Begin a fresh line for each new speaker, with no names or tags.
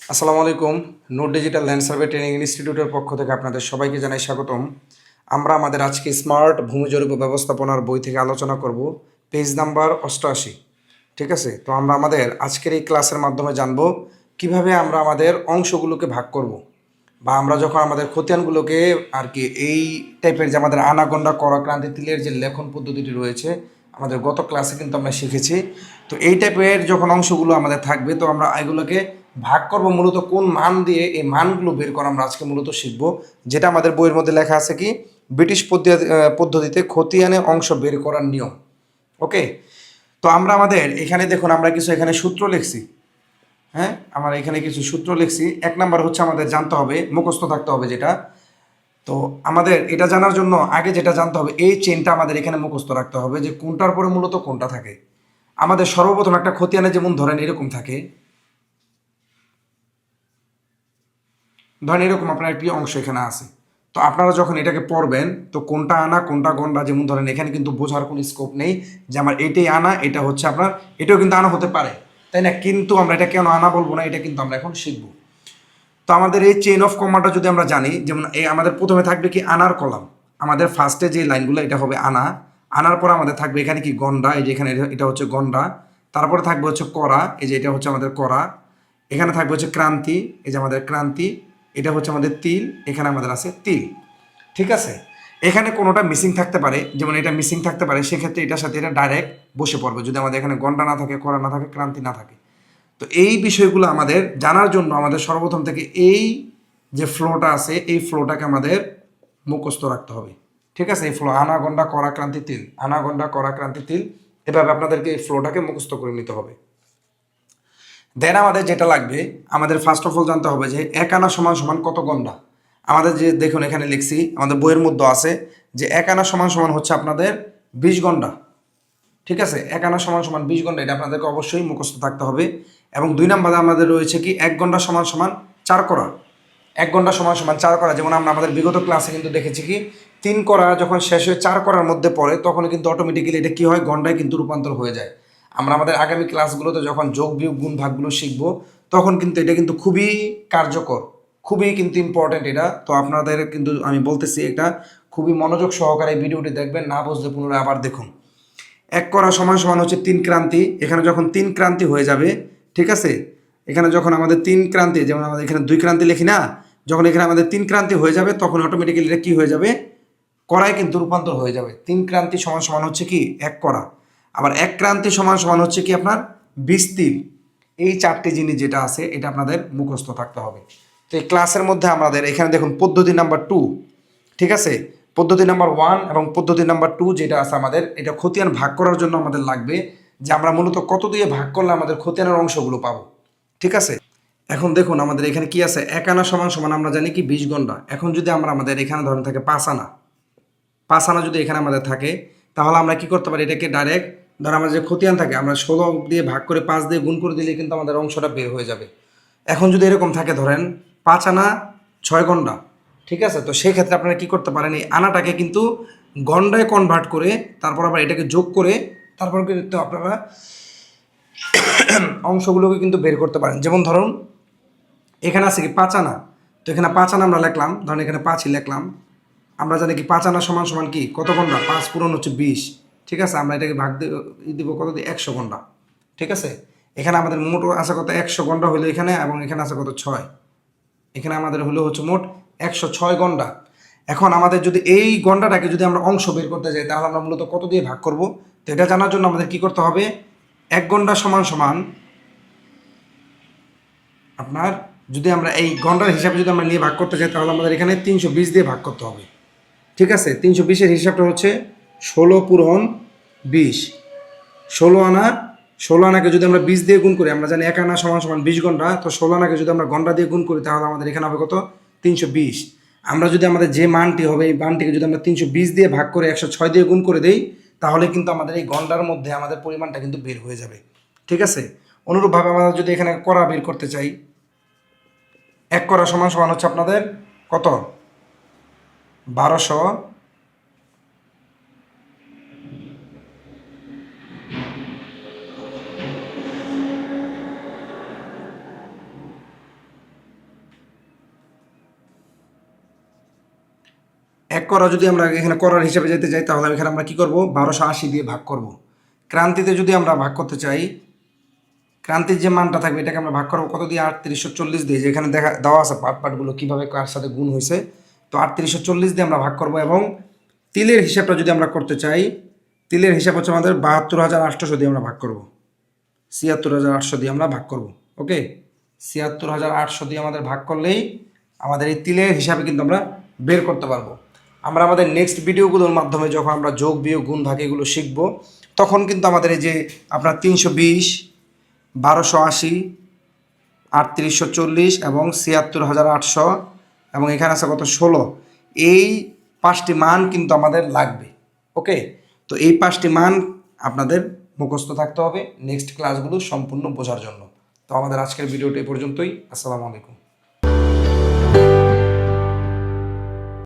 আসসালামু আলাইকুম। Note digital land survey training ইনস্টিটিউটের পক্ষ থেকে আপনাদের সবাইকে জানাই স্বাগতম। আমরা আমাদের আজকে স্মার্ট ভূমি জরিপ ও ব্যবস্থাপনার বই থেকে আলোচনা করব, পেজ নাম্বার 88। ঠিক আছে, তো আমরা আমাদের আজকের এই ক্লাসের মাধ্যমে জানব কিভাবে আমরা আমাদের অংশগুলোকে ভাগ করব, বা আমরা যখন আমাদের খতিয়ানগুলোকে আর কি এই টাইপের যে আমাদের আনাগোন্ডা করাক্রান্তি তিলের যে লেখন পদ্ধতিটি রয়েছে আমাদের গত ক্লাসে কিন্তু আমরা শিখেছি। তো এই টাইপের যখন অংশগুলো আমাদের থাকবে, তো আমরা এগুলোকে ভাগ করব মূলত কোন মান দিয়ে, এই মানগুলো বের করা আমরা আজকে মূলত শিখব, যেটা আমাদের বইয়ের মধ্যে লেখা আছে কি ব্রিটিশ পদ্ধতিতে খতিয়ানে অংশ বের করার নিয়ম। ওকে, তো আমরা আমাদের এখানে দেখুন আমরা কিছু এখানে সূত্র লিখছি। হ্যাঁ, আমরা এখানে কিছু সূত্র লিখছি। এক নাম্বার হচ্ছে আমাদের জানতে হবে, মুখস্থ থাকতে হবে যেটা। তো আমাদের এটা জানার জন্য আগে যেটা জানতে হবে, এই চেনটা আমাদের এখানে মুখস্থ রাখতে হবে যে কোনটার পরে মূলত কোনটা থাকে। আমাদের সর্বপ্রথম একটা খতিয়ানে যেমন ধরেন এরকম থাকে, ধরেন এরকম আপনার একটি অংশ এখানে আছে। তো আপনারা যখন এটাকে পড়বেন, তো কোনটা আনা কোনটা গন্ডা, যেমন ধরেন এখানে কিন্তু বোঝার কোনো স্কোপ নেই যে আমার এটাই আনা, এটা হচ্ছে আপনার, এটাও কিন্তু আনা হতে পারে, তাই না? কিন্তু আমরা এটা কেন আনা বলবো না, এটা কিন্তু আমরা এখন শিখবো। তো আমাদের এই চেইন অফ কমান্ডটা যদি আমরা জানি, যেমন এই আমাদের প্রথমে থাকবে কি আনার কলাম, আমাদের ফার্স্টে যে লাইনগুলো এটা হবে আনা। আনার পর আমাদের থাকবে এখানে কি গন্ডা, এই যে এখানে এটা হচ্ছে গন্ডা। তারপরে থাকবে হচ্ছে করা, এই যে এটা হচ্ছে আমাদের করা। এখানে থাকবে হচ্ছে ক্রান্তি, এই যে আমাদের ক্রান্তি। এটা হচ্ছে আমাদের তিল, এখানে আমাদের আছে তিল। ঠিক আছে, এখানে কোনোটা মিসিং থাকতে পারে, যেমন এটা মিসিং থাকতে পারে, সেক্ষেত্রে এটার সাথে এটা ডাইরেক্ট বসে পড়বে যদি আমাদের এখানে গন্ডা না থাকে, করা না থাকে, ক্রান্তি না থাকে। তো এই বিষয়গুলো আমাদের জানার জন্য আমাদের সর্বপ্রথম থেকে এই যে ফ্লোটা আছে, এই ফ্লোটাকে আমাদের মুখস্থ রাখতে হবে। ঠিক আছে, এই ফ্লো আনাগন্ডা করাক্রান্তি তিল, আনাগন্ডা করাক্রান্তি তিল, এভাবে আপনাদেরকে এই ফ্লোটাকে মুখস্থ করে নিতে হবে। দেন আমাদের যেটা লাগবে, আমাদের ফার্স্ট অফ অল জানতে হবে যে এক আনা সমান সমান কত গন্ডা। আমাদের যে দেখুন এখানে লিখছি, আমাদের বইয়ের মধ্যে আছে যে এক আনা সমান সমান হচ্ছে আপনাদের 20 গন্ডা। ঠিক আছে, এক আনা সমান সমান 20 ঘন্টা, এটা আপনাদেরকে অবশ্যই মুখস্থ থাকতে হবে। এবং দুই নম্বরে আমাদের রয়েছে কি এক ঘন্টা সমান সমান 4 করা। এক ঘন্টা সমান সমান 4 করা, যেমন আমরা আমাদের বিগত ক্লাসে কিন্তু দেখেছি কি 3 করা যখন শেষ হয়ে 4 করার মধ্যে পড়ে, তখন কিন্তু অটোমেটিক্যালি এটা কি হয়, ঘন্টায় কিন্তু রূপান্তর হয়ে যায়। আমরা আমাদের আগামী ক্লাসগুলোতে যখন যোগ বিয়োগ গুণ ভাগগুলো শিখবো, তখন কিন্তু এটা কিন্তু খুবই কার্যকর, খুবই কিন্তু ইম্পর্ট্যান্ট এটা। তো আপনাদের কিন্তু আমি বলতেছি, এটা খুবই মনোযোগ সহকারে এই ভিডিওটি দেখবেন, না বুঝলে পুনরায় আবার দেখুন। এক করা সমান সমান হচ্ছে 3 ক্রান্তি, এখানে যখন 3 ক্রান্তি হয়ে যাবে, ঠিক আছে, এখানে যখন আমাদের 3 ক্রান্তি, যেমন আমাদের এখানে 2 ক্রান্তি লিখি না, যখন এখানে আমাদের 3 ক্রান্তি হয়ে যাবে, তখন অটোমেটিক্যালি এটা কী হয়ে যাবে, করায় কিন্তু রূপান্তর হয়ে যাবে। 3 ক্রান্তি সমান সমান হচ্ছে কি এক করা, আবার এক ক্রান্তি সমান সমান হচ্ছে কি আপনার 20 তিল। এই 4টি জিনিস যেটা আছে এটা আপনাদের মুখস্থ থাকতে হবে। তো এই ক্লাসের মধ্যে আমাদের এখানে দেখুন পদ্ধতি নাম্বার 2, ঠিক আছে, পদ্ধতি নাম্বার 1 এবং পদ্ধতি নাম্বার 2 যেটা আছে আমাদের, এটা খতিয়ান ভাগ করার জন্য আমাদের লাগবে যে আমরা মূলত কত দিয়ে ভাগ করলে আমাদের খতিয়ানের অংশগুলো পাবো। ঠিক আছে, এখন দেখুন আমাদের এখানে কি আছে, এক আনা সমান সমান আমরা জানি কি 20 ঘন্টা। এখন যদি আমরা আমাদের এখানে ধরেন থাকে 5 আনা, 5 আনা যদি এখানে আমাদের থাকে, তাহলে আমরা কি করতে পারি, এটাকে ডাইরেক্ট ধর আমাদের যে খতিয়ান থাকে আমরা 16 দিয়ে ভাগ করে 5 দিয়ে গুণ করে দিলে কিন্তু আমাদের অংশটা বের হয়ে যাবে। এখন যদি এরকম থাকে ধরেন 5 আনা 6 ঘন্টা, ঠিক আছে, তো সেই ক্ষেত্রে আপনারা কী করতে পারেন, এই আনাটাকে কিন্তু গন্ডায় কনভার্ট করে তারপর আবার এটাকে যোগ করে তারপর কিন্তু আপনারা অংশগুলোকে কিন্তু বের করতে পারেন। যেমন ধরুন এখানে আছে কি 5 আনা, তো এখানে 5 আনা আমরা লিখলাম, ধরুন এখানে 5ই লিখলাম। আমরা জানি কি 5 আনা সমান সমান কি কত ঘন্টা, 5 পূরণ হচ্ছে 20। ঠিক আছে, আমরা এটাকে ভাগ দিব কত দিয়ে, 100 ঘন্টা। ঠিক আছে, এখানে আমাদের মোট আছে কত, 100 ঘন্টা হলো এখানে, এবং এখানে আছে কত 6, এখানে আমাদের হলো হচ্ছে মোট 106 ঘন্টা। এখন আমাদের যদি এই ঘন্টাটাকে যদি আমরা অংশ বের করতে যাই, তাহলে আমরা মূলত কত দিয়ে ভাগ করব। তো এটা জানার জন্য আমাদের কি করতে হবে, 1 ঘন্টা সমান সমান আপনার, যদি আমরা এই ঘন্টার হিসাবে যদি আমরা নিয়ে ভাগ করতে চাই, তাহলে আমাদের এখানে 320 দিয়ে ভাগ করতে হবে। ঠিক আছে, 320-এর হিসাবটা হচ্ছে 16 পূরণ 20, 16 আনা। 16 আনাকে যদি আমরা 20 দিয়ে গুণ করি, আমরা জানি 1 আনা সমান সমান 20 ঘন্টা, তো 16 আনাকে যদি আমরা ঘন্টা দিয়ে গুণ করি, তাহলে আমাদের এখানে হবে কত, 320। আমরা যদি আমাদের যে মানটি হবে, এই মানটিকে যদি আমরা 320 দিয়ে ভাগ করে 106 দিয়ে গুণ করে দেই, তাহলে কিন্তু আমাদের এই ঘন্টার মধ্যে আমাদের পরিমাণটা কিন্তু বের হয়ে যাবে। ঠিক আছে, অনুরূপভাবে আমরা যদি এখানে করা বের করতে চাই, এক করা সমান সমান হচ্ছে আপনাদের কত, 1200 এক করা যদি আমরা এখানে করার হিসাবে যেতে চাই তাহলে এখানে আমরা কি করব 1280 দিয়ে ভাগ করব। ক্রান্তিতে যদি আমরা ভাগ করতে চাই, ক্রান্তির যে মানটা থাকবে এটাকে আমরা ভাগ করবো কত দিয়ে 3840 দিয়ে, যেখানে দেওয়া আছে পার্টগুলো কীভাবে কার সাথে গুণ হয়েছে। তো 3840 দিয়ে আমরা ভাগ করব। এবং তিলের হিসাবটা যদি আমরা করতে চাই, তিলের হিসাব হচ্ছে আমাদের 72,800 দিয়ে আমরা ভাগ করব। 76,800 দিয়ে আমরা ভাগ করব। ওকে, 76,800 দিয়ে আমাদের ভাগ করলেই আমাদের এই তিলের হিসাবে কিন্তু আমরা বের করতে পারবো। আমরা আমাদের নেক্সট ভিডিওগুলোর মাধ্যমে যখন আমরা যোগ বিয়োগ গুণ ভাগ এগুলো শিখবো, তখন কিন্তু আমাদের এই যে আপনার 320, 1280, 3840 এবং 76,800 এবং এখানে আছে কত 16, এই 5টি মান কিন্তু আমাদের লাগবে। ওকে, তো এই 5টি মান আপনাদের মুখস্থ থাকতে হবে নেক্সট ক্লাসগুলো সম্পূর্ণ বোঝার জন্য। তো আমাদের আজকের ভিডিওটা এই পর্যন্তই। আসসালামু আলাইকুম।